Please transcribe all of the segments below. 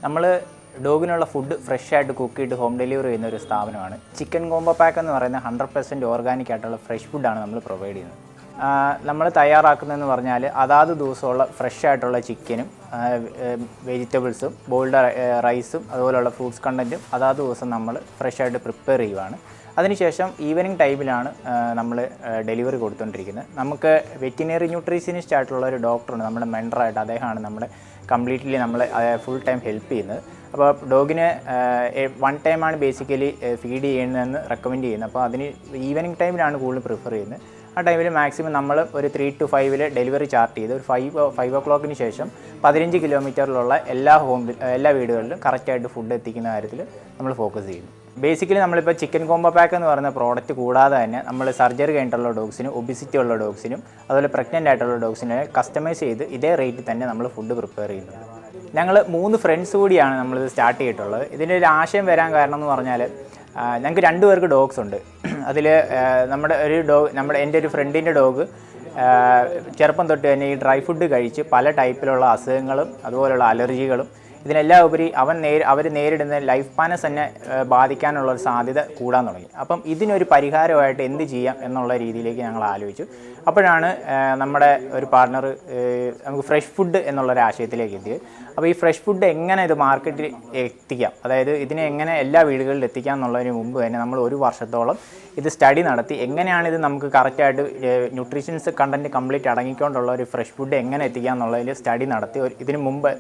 നമ്മൾ ഡോഗിനുള്ള food fresh ആയിട്ട് cook ചെയ്ത് ഹോം ഡെലിവറി ചെയ്യുന്ന ഒരു സ്ഥാപനമാണ്. ചിക്കൻ കോംബോ പാക്ക് എന്ന് പറയുന്ന 100% ഓർഗാനിക് ആയിട്ടുള്ള ഫ്രഷ് ഫുഡാണ് നമ്മൾ പ്രൊവൈഡ് ചെയ്യുന്നത്. നമ്മൾ തയ്യാറാക്കുന്നതെന്ന് പറഞ്ഞാൽ അതാത് ദിവസമുള്ള ഫ്രഷ് ആയിട്ടുള്ള ചിക്കനും വെജിറ്റബിൾസും ബോയിൽഡ് റൈസും അതുപോലെയുള്ള ഫ്രൂട്ട്സ് കണ്ടൻറ്റും അതാത് ദിവസം നമ്മൾ ഫ്രഷ് ആയിട്ട് പ്രിപ്പയർ ചെയ്യുവാണ്. അതിനുശേഷം ഈവനിങ് ടൈമിലാണ് നമ്മൾ ഡെലിവറി കൊടുത്തുകൊണ്ടിരിക്കുന്നത്. നമുക്ക് വെറ്റിനറി ന്യൂട്രീഷനിസ്റ്റ് ആയിട്ടുള്ള ഒരു ഡോക്ടറുണ്ട് നമ്മുടെ മെൻറ്ററായിട്ട്. അദ്ദേഹമാണ് നമ്മുടെ കംപ്ലീറ്റ്ലി നമ്മൾ ഫുൾ ടൈം ഹെൽപ്പ് ചെയ്യുന്നത്. അപ്പോൾ ഡോഗിന് 1 ടൈമാണ് ബേസിക്കലി ഫീഡ് ചെയ്യുന്നതെന്ന് റെക്കമെൻഡ് ചെയ്യുന്നത്. അപ്പോൾ അതിന് ഈവനിങ് ടൈമിലാണ് കൂടുതൽ പ്രിഫർ ചെയ്യുന്നത്. ആ ടൈമിൽ മാക്സിമം നമ്മൾ ഒരു 3 to 5 ഡെലിവറി ചാർട്ട് ചെയ്ത് ഒരു 5 o'clock ശേഷം 15 കിലോമീറ്ററിലുള്ള എല്ലാ വീടുകളിലും കറക്റ്റായിട്ട് ഫുഡ് എത്തിക്കുന്ന കാര്യത്തിൽ നമ്മൾ ഫോക്കസ് ചെയ്യുന്നു. ബേസിക്കലി നമ്മളിപ്പോൾ ചിക്കൻ കോംബോ പാക്ക് എന്ന് പറയുന്ന പ്രോഡക്റ്റ് കൂടാതെ തന്നെ നമ്മൾ സർജറി കഴിഞ്ഞിട്ടുള്ള ഡോഗ്സിനും ഒബിസിറ്റി ഉള്ള ഡോഗ്സിനും അതുപോലെ പ്രഗ്നൻ്റ് ആയിട്ടുള്ള ഡോഗ്സിനെ കസ്റ്റമൈസ് ചെയ്ത് ഇതേ റേറ്റിൽ തന്നെ നമ്മൾ ഫുഡ് പ്രിപ്പയർ ചെയ്യുന്നുണ്ട്. ഞങ്ങൾ 3 ഫ്രണ്ട്സ് കൂടിയാണ് നമ്മളിത് സ്റ്റാർട്ട് ചെയ്തിട്ടുള്ളത്. ഇതിൻ്റെ ഒരു ആശയം വരാൻ കാരണം എന്ന് പറഞ്ഞാൽ ഞങ്ങൾക്ക് 2 പേർക്ക് ഡോഗ്സ് ഉണ്ട്. അതിൽ എൻ്റെ ഒരു ഫ്രണ്ടിൻ്റെ ഡോഗ് ചെറുപ്പം തൊട്ട് തന്നെ ഈ ഡ്രൈ ഫുഡ് കഴിച്ച് പല ടൈപ്പിലുള്ള അസുഖങ്ങളും അതുപോലെയുള്ള അലർജികളും ഇതിനെല്ലാം ഉപരി അവർ നേരിടുന്ന ലൈഫ് പാനസ് തന്നെ ബാധിക്കാനുള്ള ഒരു സാധ്യത കൂടാൻ തുടങ്ങി. അപ്പം ഇതിനൊരു പരിഹാരമായിട്ട് എന്ത് ചെയ്യാം എന്നുള്ള രീതിയിലേക്ക് ഞങ്ങൾ ആലോചിച്ചു. അപ്പോഴാണ് നമ്മുടെ ഒരു പാർട്ണർ നമുക്ക് ഫ്രഷ് ഫുഡ് എന്നുള്ളൊരു ആശയത്തിലേക്ക് എത്തിയത്. അപ്പോൾ ഈ ഫ്രഷ് ഫുഡ് എങ്ങനെ ഇത് മാർക്കറ്റിൽ എത്തിക്കാം, അതായത് ഇതിനെ എങ്ങനെ എല്ലാ വീടുകളിൽ എത്തിക്കാം എന്നുള്ളതിന് മുമ്പ് തന്നെ നമ്മൾ 1 വർഷത്തോളം ഇത് സ്റ്റഡി നടത്തി എങ്ങനെയാണ് ഇത് നമുക്ക് കറക്റ്റായിട്ട് ന്യൂട്രീഷൻസ് കണ്ടൻറ്റ് കംപ്ലീറ്റ് അടങ്ങിക്കൊണ്ടുള്ള ഒരു ഫ്രഷ് ഫുഡ് എങ്ങനെ എത്തിക്കാം എന്നുള്ളതിൽ സ്റ്റഡി നടത്തി. ഇതിന് മുമ്പ്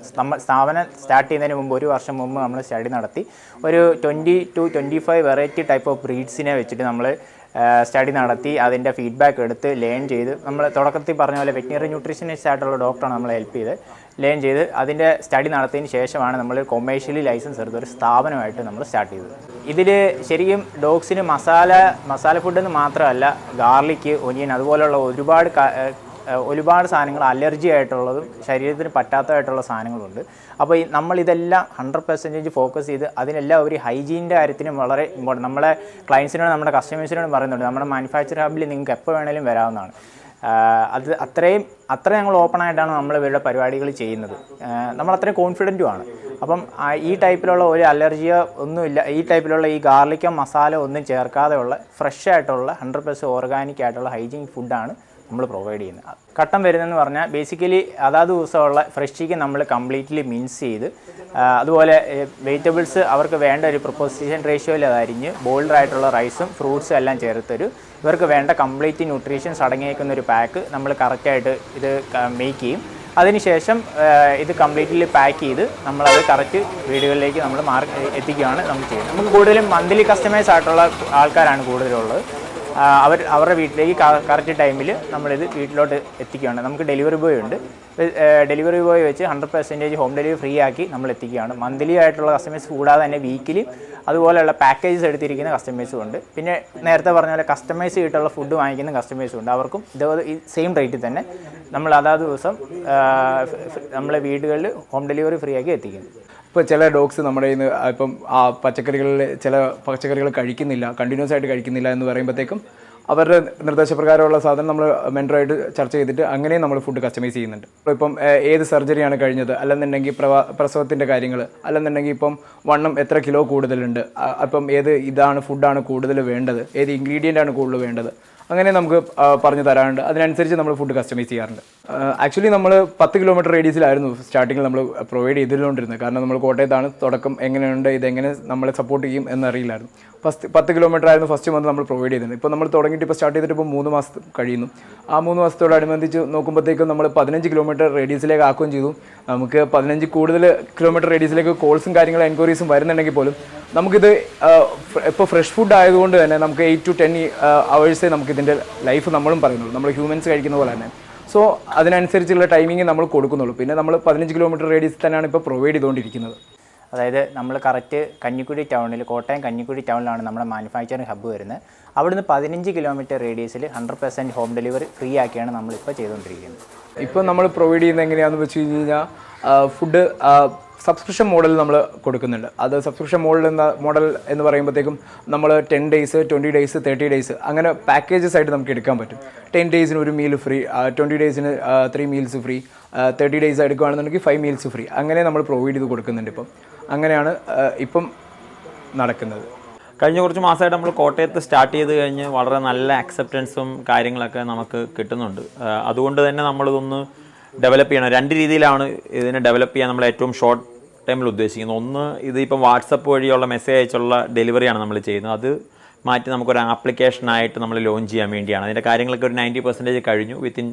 സ്ഥാപനം സ്റ്റാർട്ട് ചെയ്യുന്നതിന് മുമ്പ് 1 വർഷം മുമ്പ് നമ്മൾ സ്റ്റഡി നടത്തി ഒരു 20 to 25 വെറൈറ്റി ടൈപ്പ് ഓഫ് ബ്രീഡ്സിനെ വെച്ചിട്ട് നമ്മൾ സ്റ്റഡി നടത്തി അതിൻ്റെ ഫീഡ്ബാക്ക് എടുത്ത് ലേൺ ചെയ്ത് നമ്മൾ തുടക്കത്തിൽ പറഞ്ഞ പോലെ വെറ്റിനറി ന്യൂട്രീഷനിസ്റ്റ് ആയിട്ടുള്ള ഡോക്ടറാണ് നമ്മളെ ഹെൽപ്പ് ചെയ്ത് ലേൺ ചെയ്ത് അതിൻ്റെ സ്റ്റഡി നടത്തിയതിന് ശേഷമാണ് നമ്മൾ കൊമേഴ്ഷ്യലി ലൈസൻസ് എടുത്ത ഒരു സ്ഥാപനമായിട്ട് നമ്മൾ സ്റ്റാർട്ട് ചെയ്തത്. ഇതിൽ ശരിക്കും ഡോഗ്സിന് മസാല ഫുഡെന്ന് മാത്രമല്ല ഗാർലിക്ക്, ഒനിയൻ അതുപോലെയുള്ള ഒരുപാട് സാധനങ്ങൾ അലർജി ആയിട്ടുള്ളതും ശരീരത്തിന് പറ്റാത്തതായിട്ടുള്ള സാധനങ്ങളുണ്ട്. അപ്പോൾ നമ്മളിതെല്ലാം 100% ഫോക്കസ് ചെയ്ത് അതിനെല്ലാം ഒരു ഹൈജീനിൻ്റെ കാര്യത്തിനും വളരെ ഇമ്പോർട്ടൻ്റ്. നമ്മളെ ക്ലയൻസിനോട് നമ്മുടെ കസ്റ്റമേഴ്സിനോട് പറയുന്നുണ്ട് നമ്മുടെ മാനുഫാക്ചർ ഹബിൽ നിങ്ങൾക്ക് എപ്പോൾ വേണമെങ്കിലും വരാവുന്നതാണ്. അത്രയും ഞങ്ങൾ ഓപ്പണായിട്ടാണ് നമ്മൾ ഇവരുടെ പരിപാടികൾ ചെയ്യുന്നത്. നമ്മളത്രയും കോൺഫിഡൻറ്റുമാണ്. അപ്പം ഈ ടൈപ്പിലുള്ള ഒരു അലർജിയോ ഒന്നുമില്ല. ഈ ടൈപ്പിലുള്ള ഈ ഗാർലിക്കോ മസാല ഒന്നും ചേർക്കാതെയുള്ള ഫ്രഷ് ആയിട്ടുള്ള 100% ഓർഗാനിക് ആയിട്ടുള്ള ഹൈജീനിക് ഫുഡാണ് നമ്മൾ പ്രൊവൈഡ് ചെയ്യുന്നത്. കട്ടൻ വരുന്നതെന്ന് പറഞ്ഞാൽ ബേസിക്കലി അതാത് ദിവസമുള്ള ഫ്രഷ് ചിക്കൻ നമ്മൾ കംപ്ലീറ്റ്ലി മിൻസ് ചെയ്ത് അതുപോലെ വെജിറ്റബിൾസ് അവർക്ക് വേണ്ട ഒരു പ്രൊപ്പോസിഷൻ റേഷ്യോയിൽ അതരിഞ്ഞ് ബോൾഡ് ആയിട്ടുള്ള റൈസും ഫ്രൂട്ട്സും എല്ലാം ചേർത്തൊരു ഇവർക്ക് വേണ്ട കംപ്ലീറ്റ് ന്യൂട്രീഷൻസ് അടങ്ങിയേക്കുന്ന ഒരു പാക്ക് നമ്മൾ കറക്റ്റായിട്ട് ഇത് മേക്ക് ചെയ്യും. അതിനുശേഷം ഇത് കംപ്ലീറ്റ്ലി പാക്ക് ചെയ്ത് നമ്മളത് കറക്റ്റ് വീടുകളിലേക്ക് നമ്മൾ എത്തിക്കുകയാണ് നമ്മൾ ചെയ്യുന്നത്. നമുക്ക് കൂടുതലും മന്ത്ലി കസ്റ്റമൈസ് ആയിട്ടുള്ള ആൾക്കാരാണ് കൂടുതലുള്ളത്. അവരുടെ വീട്ടിലേക്ക് കറക്റ്റ് ടൈമിൽ നമ്മളിത് വീട്ടിലോട്ട് എത്തിക്കുകയാണ്. നമുക്ക് ഡെലിവറി ബോയ് ഉണ്ട്. ഡെലിവറി ബോയ് വെച്ച് 100% ഹോം ഡെലിവറി ഫ്രീ ആക്കി നമ്മൾ എത്തിക്കുകയാണ്. മന്ത്ലി ആയിട്ടുള്ള കസ്റ്റമേഴ്സ് കൂടാതെ തന്നെ വീക്കിലി അതുപോലെയുള്ള പാക്കേജസ് എടുത്തിരിക്കുന്ന കസ്റ്റമേഴ്സും ഉണ്ട്. പിന്നെ നേരത്തെ പറഞ്ഞ പോലെ കസ്റ്റമൈസ് ചെയ്തിട്ടുള്ള ഫുഡ് വാങ്ങിക്കുന്ന കസ്റ്റമേഴ്സും ഉണ്ട്. അവർക്കും ഇതേപോലെ ഈ സെയിം റേറ്റിൽ തന്നെ നമ്മൾ അതാത് ദിവസം നമ്മളെ വീടുകളിൽ ഹോം ഡെലിവറി ഫ്രീ ആക്കി എത്തിക്കുന്നു. ഇപ്പോൾ ചില ഡോഗ്സ് നമ്മുടെ കയ്യിൽ നിന്ന് ഇപ്പം ചില പച്ചക്കറികൾ കഴിക്കുന്നില്ല, കണ്ടിന്യൂസ് ആയിട്ട് കഴിക്കുന്നില്ല എന്ന് പറയുമ്പോഴത്തേക്കും അവരുടെ നിർദ്ദേശപ്രകാരമുള്ള സാധനം നമ്മൾ മെൻറ്ററായിട്ട് ചർച്ച ചെയ്തിട്ട് അങ്ങനെയും നമ്മൾ ഫുഡ് കസ്റ്റമൈസ് ചെയ്യുന്നുണ്ട്. ഇപ്പം ഏത് സർജറിയാണ് കഴിഞ്ഞത്, അല്ലെന്നുണ്ടെങ്കിൽ പ്രസവത്തിൻ്റെ കാര്യങ്ങൾ, അല്ലെന്നുണ്ടെങ്കിൽ ഇപ്പം വണ്ണം എത്ര കിലോ കൂടുതലുണ്ട്, അപ്പം ഫുഡാണ് കൂടുതൽ വേണ്ടത്, ഏത് ഇൻഗ്രീഡിയൻ്റ് ആണ് കൂടുതൽ വേണ്ടത്, അങ്ങനെ നമുക്ക് പറഞ്ഞു തരാറുണ്ട്. അതിനനുസരിച്ച് നമ്മൾ ഫുഡ് കസ്റ്റമൈസ് ചെയ്യാറുണ്ട്. ആക്ച്വലി നമ്മൾ 10 കിലോമീറ്റർ റേഡിയസിലായിരുന്നു സ്റ്റാർട്ടിങ്ങിൽ നമ്മൾ പ്രൊവൈഡ് ചെയ്തുകൊണ്ടിരുന്നത്. കാരണം നമ്മൾ കോട്ടയത്താണ് തുടക്കം. എങ്ങനെയുണ്ട് ഇതെങ്ങനെ നമ്മളെ സപ്പോർട്ട് ചെയ്യും എന്നറിയില്ലായിരുന്നു. 10 കിലോമീറ്റർ ആയിരുന്നു ഫസ്റ്റ് മന്ത് നമ്മൾ പ്രൊവൈഡ് ചെയ്തിരുന്നത്. ഇപ്പോൾ നമ്മൾ തുടങ്ങിയിട്ട് ഇപ്പോൾ സ്റ്റാർട്ട് ചെയ്തിട്ട് ഇപ്പോൾ 3 മാസം കഴിയുന്നു. ആ 3 മാസത്തോടനുബന്ധിച്ച് നോക്കുമ്പോഴത്തേക്കും നമ്മൾ 15 കിലോമീറ്റർ റേഡിയസിലേക്ക് ആക്കുകയും ചെയ്തു. നമുക്ക് 15 കൂടുതൽ കിലോമീറ്റർ റേഡിയസിലേക്ക് കോൾസും കാര്യങ്ങളും എൻക്വയറീസും വരുന്നുണ്ടെങ്കിൽ പോലും നമുക്കിത് ഇപ്പോൾ ഫ്രഷ് ഫുഡ് ആയതുകൊണ്ട് തന്നെ നമുക്ക് 8 to 10 hours നമുക്കിതിൻ്റെ ലൈഫ് നമ്മളും പറയുന്നുള്ളൂ. നമ്മൾ ഹ്യൂമൻസ് കഴിക്കുന്ന പോലെ തന്നെ. സോ അതിനനുസരിച്ചുള്ള ടൈമിങ് നമ്മൾ കൊടുക്കുന്നുള്ളൂ. പിന്നെ നമ്മൾ 15 കിലോമീറ്റർ റേഡിയസിൽ തന്നെയാണ് ഇപ്പോൾ പ്രൊവൈഡ് ചെയ്തുകൊണ്ടിരിക്കുന്നത്. അതായത് നമ്മൾ കറക്റ്റ് കോട്ടയം കഞ്ഞിക്കുഴി ടൗണിലാണ് നമ്മുടെ മാനുഫാക്ചറിങ് ഹബ്ബ് വരുന്നത്. അവിടുന്ന് 15 കിലോമീറ്റർ റേഡിയസിൽ 100% ഹോം ഡെലിവറി ഫ്രീ ആക്കിയാണ് നമ്മളിപ്പോൾ ചെയ്തുകൊണ്ടിരിക്കുന്നത്. ഇപ്പോൾ നമ്മൾ പ്രൊവൈഡ് ചെയ്യുന്നത് എങ്ങനെയാണെന്ന് വെച്ച് കഴിഞ്ഞാൽ ഫുഡ് സബ്സ്ക്രിപ്ഷൻ മോഡൽ നമ്മൾ കൊടുക്കുന്നുണ്ട്. അത് സബ്സ്ക്രിപ്ഷൻ മോഡൽ എന്ന് പറയുമ്പോഴത്തേക്കും നമ്മൾ 10 days 20 days 30 days അങ്ങനെ പാക്കേജസ് ആയിട്ട് നമുക്ക് എടുക്കാൻ പറ്റും. 10 days ഒരു meal free, 20 days 3 meals free, 30 days എടുക്കുകയാണെന്നുണ്ടെങ്കിൽ 5 meals ഫ്രീ, അങ്ങനെ നമ്മൾ പ്രൊവൈഡ് ചെയ്ത് കൊടുക്കുന്നുണ്ട്. ഇപ്പം അങ്ങനെയാണ് ഇപ്പം നടക്കുന്നത്. കഴിഞ്ഞ കുറച്ച് മാസമായിട്ട് നമ്മൾ കോട്ടയത്ത് സ്റ്റാർട്ട് ചെയ്ത് കഴിഞ്ഞ് വളരെ നല്ല അക്സെപ്റ്റൻസും കാര്യങ്ങളൊക്കെ നമുക്ക് കിട്ടുന്നുണ്ട്. അതുകൊണ്ട് തന്നെ നമ്മളിതൊന്ന് ഡെവലപ്പ് ചെയ്യണം. 2 രീതിയിലാണ് ഇതിനെ ഡെവലപ്പ് ചെയ്യാൻ നമ്മൾ ഏറ്റവും ഷോർട്ട് ടൈമിൽ ഉദ്ദേശിക്കുന്നത്. ഒന്ന്, ഇതിപ്പം വാട്സപ്പ് വഴിയുള്ള മെസ്സേജ് അയച്ചുള്ള ഡെലിവറിയാണ് നമ്മൾ ചെയ്യുന്നത്. അത് മാറ്റി നമുക്കൊരു ആപ്ലിക്കേഷനായിട്ട് നമ്മൾ ലോഞ്ച് ചെയ്യാൻ വേണ്ടിയാണ്. അതിൻ്റെ കാര്യങ്ങളൊക്കെ ഒരു 90% കഴിഞ്ഞു. വിത്തിൻ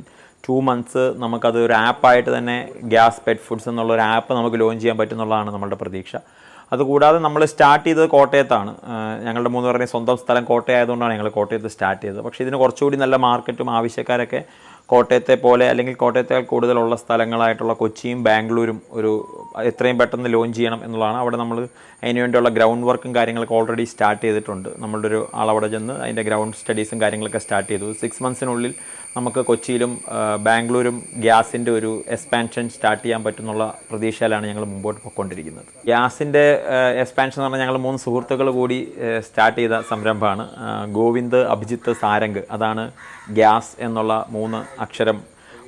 2 months നമുക്കത് ഒരു ആപ്പായിട്ട് തന്നെ ഗ്യാസ് പെറ്റ് ഫുഡ്സ് എന്നുള്ളൊരു ആപ്പ് നമുക്ക് ലോഞ്ച് ചെയ്യാൻ പറ്റുന്നുള്ളതാണ് നമ്മളുടെ പ്രതീക്ഷ. അതുകൂടാതെ നമ്മൾ സ്റ്റാർട്ട് ചെയ്തത് കോട്ടയത്താണ്. ഞങ്ങളുടെ 3 പേരുടെയും സ്വന്തം സ്ഥലം കോട്ടയം ആയതുകൊണ്ടാണ് ഞങ്ങൾ കോട്ടയത്ത് സ്റ്റാർട്ട് ചെയ്തത്. പക്ഷേ ഇതിന് കുറച്ചുകൂടി നല്ല മാർക്കറ്റും ആവശ്യക്കാരൊക്കെ കോട്ടയത്തെ പോലെ അല്ലെങ്കിൽ കോട്ടയത്തേക്കാൾ കൂടുതലുള്ള സ്ഥലങ്ങളായിട്ടുള്ള കൊച്ചിയും ബാംഗ്ലൂരും എത്രയും പെട്ടെന്ന് ലോഞ്ച് ചെയ്യണം എന്നുള്ളതാണ്. അവിടെ നമ്മൾ അതിന് വേണ്ടിയുള്ള ഗ്രൗണ്ട് വർക്കും കാര്യങ്ങളൊക്കെ ഓൾറെഡി സ്റ്റാർട്ട് ചെയ്തിട്ടുണ്ട്. നമ്മളുടെ ഒരു ആളവിടെ ചെന്ന് അതിൻ്റെ ഗ്രൗണ്ട് സ്റ്റഡീസും കാര്യങ്ങളൊക്കെ സ്റ്റാർട്ട് ചെയ്തു. 6 months നമുക്ക് കൊച്ചിയിലും ബാംഗ്ലൂരും ഗ്യാസിൻ്റെ ഒരു എക്സ്പാൻഷൻ സ്റ്റാർട്ട് ചെയ്യാൻ പറ്റുന്നുള്ള പ്രതീക്ഷയിലാണ് ഞങ്ങൾ മുമ്പോട്ട് പോയിക്കൊണ്ടിരിക്കുന്നത്. ഗ്യാസിൻ്റെ എക്സ്പാൻഷൻ എന്ന് പറഞ്ഞാൽ ഞങ്ങൾ 3 സുഹൃത്തുക്കൾ കൂടി സ്റ്റാർട്ട് ചെയ്ത സംരംഭമാണ്. ഗോവിന്ദ്, അഭിജിത്ത്, സാരംഗ്. അതാണ് ഗ്യാസ് എന്നുള്ള 3 അക്ഷരം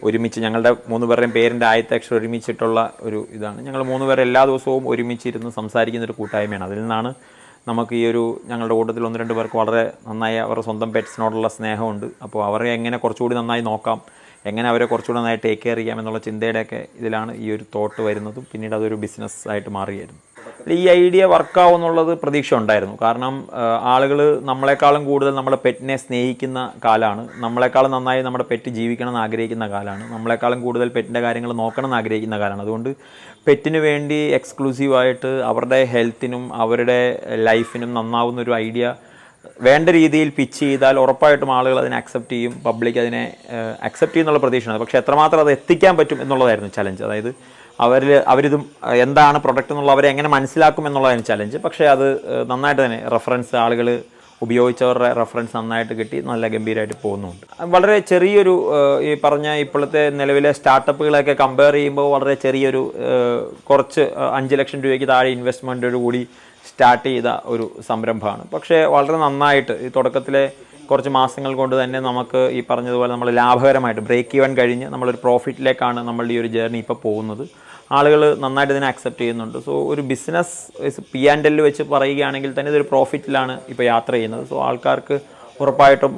ഒരുമിച്ച് ഞങ്ങളുടെ 3 പേരുടെയും പേരിൻ്റെ ആദ്യത്തെ അക്ഷരം ഒരുമിച്ചിട്ടുള്ള ഒരു ഇതാണ്. ഞങ്ങൾ 3 പേർ എല്ലാ ദിവസവും ഒരുമിച്ചിരുന്ന് സംസാരിക്കുന്നൊരു കൂട്ടായ്മയാണ്. അതിൽ നിന്നാണ് നമുക്ക് ഈ ഒരു ഞങ്ങളുടെ കൂട്ടത്തിൽ 1-2 പേർക്ക് വളരെ നന്നായി അവരുടെ സ്വന്തം പെറ്റ്സിനോടുള്ള സ്നേഹമുണ്ട്. അപ്പോൾ അവരെ എങ്ങനെ കുറച്ചുകൂടി നന്നായി നോക്കാം, എങ്ങനെ അവരെ കുറച്ചുകൂടി നന്നായി ടേക്ക് കെയർ ചെയ്യാം എന്നുള്ള ചിന്തയുടെയൊക്കെ ഇതിലാണ് ഈ ഒരു തോട്ട് വരുന്നതും പിന്നീട് അതൊരു ബിസിനസ് ആയിട്ട് മാറുകയായിരുന്നു. ഈ ഐഡിയ വർക്കാവും എന്നുള്ളത് പ്രതീക്ഷ ഉണ്ടായിരുന്നു. കാരണം ആളുകൾ നമ്മളെക്കാളും കൂടുതൽ നമ്മുടെ പെറ്റിനെ സ്നേഹിക്കുന്ന കാലമാണ്. നമ്മളെക്കാളും നന്നായി നമ്മുടെ പെറ്റ് ജീവിക്കണം എന്ന് ആഗ്രഹിക്കുന്ന കാലമാണ്. നമ്മളെക്കാളും കൂടുതൽ പെറ്റിൻ്റെ കാര്യങ്ങൾ നോക്കണം എന്ന് ആഗ്രഹിക്കുന്ന കാലമാണ്. അതുകൊണ്ട് പെറ്റിന് വേണ്ടി എക്സ്ക്ലൂസീവായിട്ട് അവരുടെ ഹെൽത്തിനും അവരുടെ ലൈഫിനും നന്നാവുന്ന ഒരു ഐഡിയ വേണ്ട രീതിയിൽ പിച്ച് ചെയ്താൽ ഉറപ്പായിട്ടും ആളുകൾ അതിനെ അക്സെപ്റ്റ് ചെയ്യും, പബ്ലിക് അതിനെ അക്സെപ്റ്റ് ചെയ്യുന്നുള്ള പ്രതീക്ഷയാണ്. പക്ഷേ എത്രമാത്രം അത് എത്തിക്കാൻ പറ്റും എന്നുള്ളതായിരുന്നു ചലഞ്ച്. അതായത് അവരിതും എന്താണ് പ്രൊഡക്റ്റ് എന്നുള്ള അവരെ എങ്ങനെ മനസ്സിലാക്കും എന്നുള്ളതാണ് ചലഞ്ച്. പക്ഷേ അത് നന്നായിട്ട് തന്നെ റെഫറൻസ് ആളുകൾ ഉപയോഗിച്ചവരുടെ റെഫറൻസ് നന്നായിട്ട് കിട്ടി, നല്ല ഗംഭീരമായിട്ട് പോകുന്നുണ്ട്. വളരെ ചെറിയൊരു ഈ പറഞ്ഞ ഇപ്പോഴത്തെ നിലവിലെ സ്റ്റാർട്ടപ്പുകളൊക്കെ കമ്പയർ ചെയ്യുമ്പോൾ വളരെ ചെറിയൊരു കുറച്ച് 5 ലക്ഷം രൂപയ്ക്ക് താഴെ ഇൻവെസ്റ്റ്മെൻറ്റോട് കൂടി സ്റ്റാർട്ട് ചെയ്ത ഒരു സംരംഭമാണ്. പക്ഷേ വളരെ നന്നായിട്ട് ഈ തുടക്കത്തിലെ കുറച്ച് മാസങ്ങൾ കൊണ്ട് തന്നെ നമുക്ക് ഈ പറഞ്ഞതുപോലെ നമ്മൾ ലാഭകരമായിട്ട് ബ്രേക്ക് ഈവൻ കഴിഞ്ഞ് നമ്മളൊരു പ്രോഫിറ്റിലേക്കാണ് നമ്മളുടെ ഈ ഒരു ജേർണി ഇപ്പോൾ പോകുന്നത്. ആളുകൾ നന്നായിട്ട് ഇതിനെ അക്സെപ്റ്റ് ചെയ്യുന്നുണ്ട്. സോ ഒരു ബിസിനസ് P&L വെച്ച് പറയുകയാണെങ്കിൽ തന്നെ ഇതൊരു പ്രോഫിറ്റിലാണ് ഇപ്പോൾ യാത്ര ചെയ്യുന്നത്. സോ ആൾക്കാർക്ക് ഉറപ്പായിട്ടും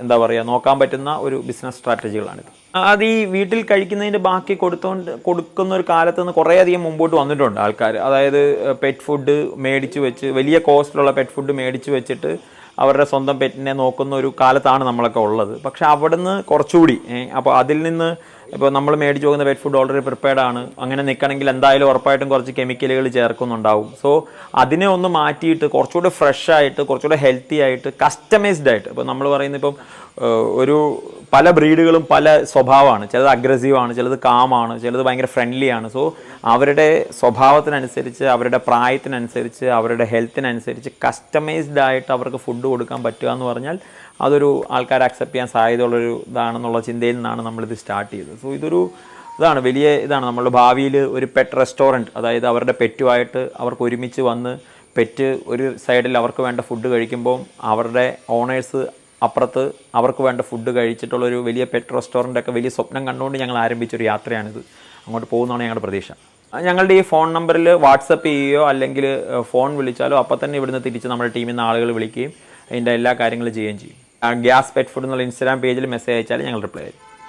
എന്താ പറയുക നോക്കാൻ പറ്റുന്ന ഒരു ബിസിനസ് സ്ട്രാറ്റജികളാണിത്. അത് ഈ വീട്ടിൽ കഴിക്കുന്നതിൻ്റെ ബാക്കി കൊടുക്കുന്ന ഒരു കാലത്ത് നിന്ന് കുറേയധികം മുമ്പോട്ട് വന്നിട്ടുണ്ട് ആൾക്കാർ. അതായത് പെറ്റ് ഫുഡ് മേടിച്ച് വെച്ച് വലിയ കോസ്റ്റിലുള്ള പെറ്റ് ഫുഡ് മേടിച്ച് വെച്ചിട്ട് അവരുടെ സ്വന്തം പെറ്റിനെ നോക്കുന്ന ഒരു കാലത്താണ് നമ്മളൊക്കെ ഉള്ളത്. പക്ഷെ അവിടുന്ന് കുറച്ചുകൂടി അപ്പോൾ അതിൽ നിന്ന് ഇപ്പോൾ നമ്മൾ മേടിച്ച് പോകുന്ന പെറ്റ് ഫുഡ് ഓൾറെഡി പ്രിപ്പയർഡ് ആണ്. അങ്ങനെ നിൽക്കണമെങ്കിൽ എന്തായാലും ഉറപ്പായിട്ടും കുറച്ച് കെമിക്കലുകൾ ചേർക്കുന്നുണ്ടാവും. സോ അതിനെ ഒന്ന് മാറ്റിയിട്ട് കുറച്ചുകൂടി ഫ്രഷ് ആയിട്ട് കുറച്ചുകൂടി ഹെൽത്തി ആയിട്ട് കസ്റ്റമൈസ്ഡ് ആയിട്ട് ഇപ്പോൾ നമ്മൾ പറയുന്നത് ഇപ്പം ഒരു പല ബ്രീഡുകളും പല സ്വഭാവമാണ്. ചിലത് അഗ്രസീവാണ്, ചിലത് കാമാണ്, ചിലത് ഭയങ്കര ഫ്രണ്ട്ലിയാണ്. സോ അവരുടെ സ്വഭാവത്തിനനുസരിച്ച് അവരുടെ പ്രായത്തിനനുസരിച്ച് അവരുടെ ഹെൽത്തിനനുസരിച്ച് കസ്റ്റമൈസ്ഡ് ആയിട്ട് അവർക്ക് ഫുഡ് കൊടുക്കാൻ പറ്റുക എന്ന് പറഞ്ഞാൽ അതൊരു ആൾക്കാർ അക്സെപ്റ്റ് ചെയ്യാൻ സാധ്യതയുള്ളൊരു ഇതാണെന്നുള്ള ചിന്തയിൽ നിന്നാണ് നമ്മളിത് സ്റ്റാർട്ട് ചെയ്തത്. സോ വലിയ ഇതാണ് നമ്മളുടെ ഭാവിയിൽ ഒരു പെറ്റ് റെസ്റ്റോറൻറ്റ്, അതായത് അവരുടെ പെറ്റുമായിട്ട് അവർക്ക് ഒരുമിച്ച് വന്ന് പെറ്റ് ഒരു സൈഡിൽ അവർക്ക് വേണ്ട ഫുഡ് കഴിക്കുമ്പോൾ അവരുടെ ഓണേഴ്സ് അപ്പുറത്ത് അവർക്ക് വേണ്ട ഫുഡ് കഴിച്ചിട്ടുള്ളൊരു വലിയ പെറ്റ് റെസ്റ്റോറൻ്റൊക്കെ വലിയ സ്വപ്നം കണ്ടുകൊണ്ട് ഞങ്ങൾ ആരംഭിച്ചൊരു യാത്രയാണിത്. അങ്ങോട്ട് പോകുന്നതാണ് ഞങ്ങളുടെ പ്രതീക്ഷ. ഞങ്ങളുടെ ഈ ഫോൺ നമ്പറിൽ വാട്സപ്പ് ചെയ്യുകയോ അല്ലെങ്കിൽ ഫോൺ വിളിച്ചാലോ അപ്പോൾ തന്നെ ഇവിടുന്ന് തിരിച്ച് നമ്മുടെ ടീമിൽ നിന്ന് ആളുകൾ വിളിക്കുകയും അതിൻ്റെ എല്ലാ കാര്യങ്ങളും ചെയ്യുകയും ചെയ്യും. ഗ്യാസ് പെറ്റ് ഫുഡ് എന്നുള്ള ഇൻസ്റ്റാഗ്രാം പേജിൽ മെസ്സേജ് അയച്ചാൽ ഞങ്ങൾ റിപ്ലൈ ചെയ്യും.